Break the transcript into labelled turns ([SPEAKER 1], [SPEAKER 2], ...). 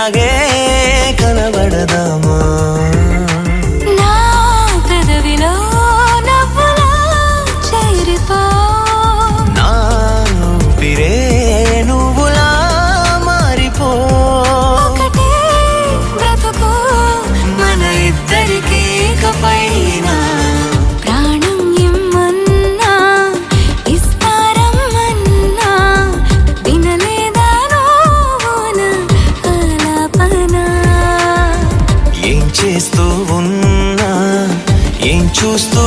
[SPEAKER 1] ఇలాగే కనబడదామా
[SPEAKER 2] నా పెదవిలో నవ్వులా చేరిపో
[SPEAKER 1] నా ఊపిరే నువ్వులా మారిపో
[SPEAKER 2] ఒకటే బ్రతుకు మన ఇద్దరికీ ఇకపైన ప్రాణం ఇమ్మన్నా ఇస్తారమ్మన్నా వినలేదా నువ్వు నా ఆలాపన
[SPEAKER 1] ఏం చేస్తూ ఉన్నా ఏం చూస్తూ